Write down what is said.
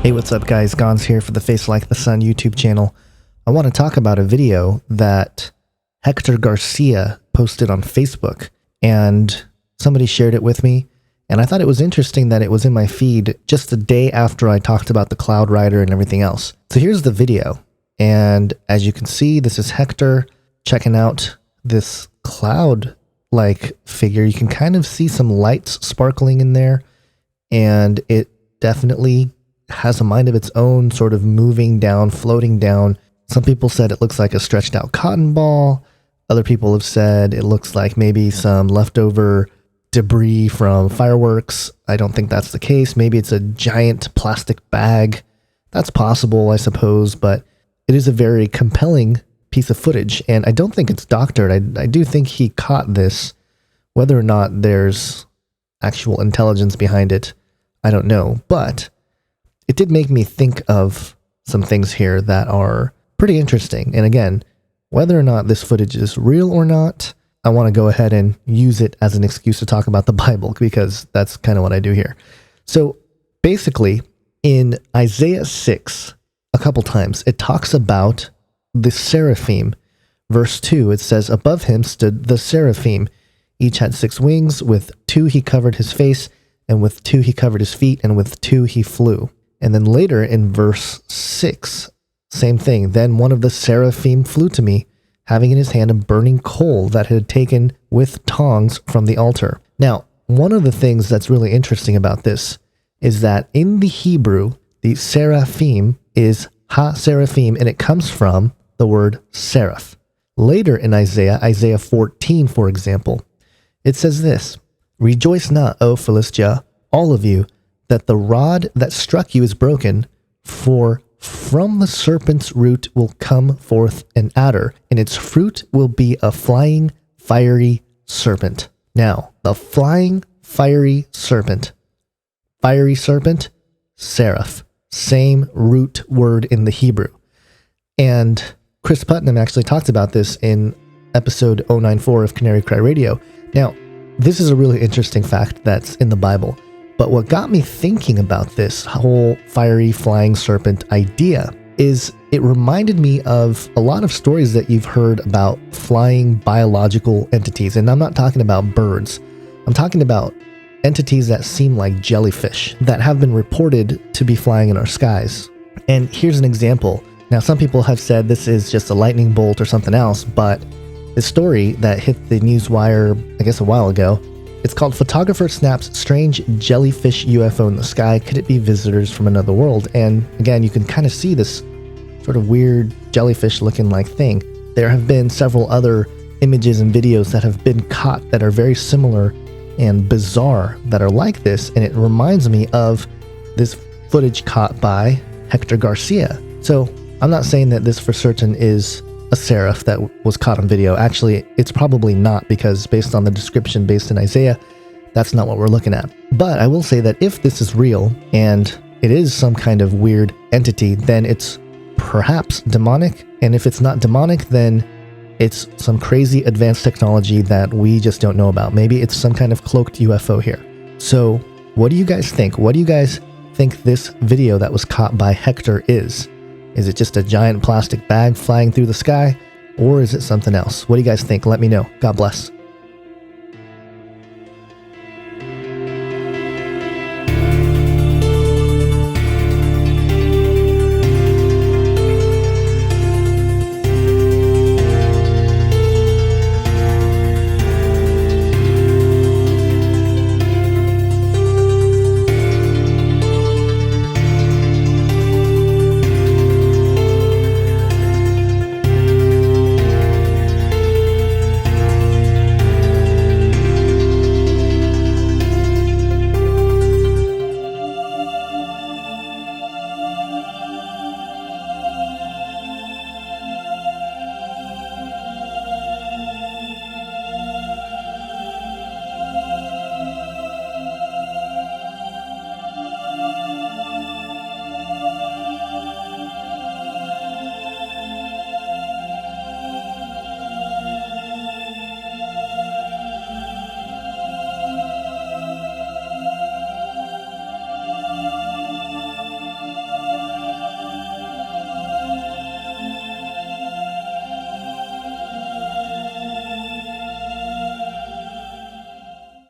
Hey, what's up guys? Gons here for the Face Like the Sun YouTube channel. I want to talk about a video that Hector Garcia posted on Facebook, and somebody shared it with me, and I thought it was interesting that it was in my feed just the day after I talked about the Cloud Rider and everything else. So here's the video, and as you can see, this is Hector checking out this cloud-like figure. You can kind of see some lights sparkling in there, and it definitely has a mind of its own, sort of moving down, floating down. Some people said it looks like a stretched out cotton ball. Other people have said it looks like maybe some leftover debris from fireworks. I don't think that's the case. Maybe it's a giant plastic bag. That's possible, I suppose, but it is a very compelling piece of footage, and I don't think it's doctored. I do think he caught this. Whether or not there's actual intelligence behind it, I don't know, but it did make me think of some things here that are pretty interesting. And again, whether or not this footage is real or not, I want to go ahead and use it as an excuse to talk about the Bible, because that's kind of what I do here. So basically, in Isaiah 6, a couple times, it talks about the seraphim. Verse 2, it says, "Above him stood the seraphim. Each had 6 wings. With 2 he covered his face, and with 2 he covered his feet, and with 2 he flew." And then later in verse 6, same thing. "Then one of the seraphim flew to me, having in his hand a burning coal that had taken with tongs from the altar." Now, one of the things that's really interesting about this is that in the Hebrew, the seraphim is ha-seraphim, and it comes from the word seraph. Later in Isaiah 14, for example, it says this, "Rejoice not, O Philistia, all of you, that the rod that struck you is broken, for from the serpent's root will come forth an adder, and its fruit will be a flying, fiery serpent." Now, the flying, fiery serpent, seraph, same root word in the Hebrew. And Cris Putnam actually talked about this in episode 094 of Canary Cry Radio. Now, this is a really interesting fact that's in the Bible. But what got me thinking about this whole fiery flying serpent idea is it reminded me of a lot of stories that you've heard about flying biological entities. And I'm not talking about birds. I'm talking about entities that seem like jellyfish that have been reported to be flying in our skies. And here's an example. Now, some people have said this is just a lightning bolt or something else, but the story that hit the news wire, I guess a while ago, it's called "Photographer Snaps Strange Jellyfish UFO in the Sky. Could it be visitors from another world?" And again, you can kind of see this sort of weird jellyfish looking like thing. There have been several other images and videos that have been caught that are very similar and bizarre that are like this, and it reminds me of this footage caught by Hector Garcia. So I'm not saying that this for certain is a seraph that was caught on video. Actually, it's probably not, because based on the description based in Isaiah, that's not what we're looking at. But I will say that if this is real and it is some kind of weird entity, then it's perhaps demonic. And if it's not demonic, then it's some crazy advanced technology that we just don't know about. Maybe it's some kind of cloaked UFO here. So what do you guys think? What do you guys think this video that was caught by Hector is? Is it just a giant plastic bag flying through the sky, or is it something else? What do you guys think? Let me know. God bless.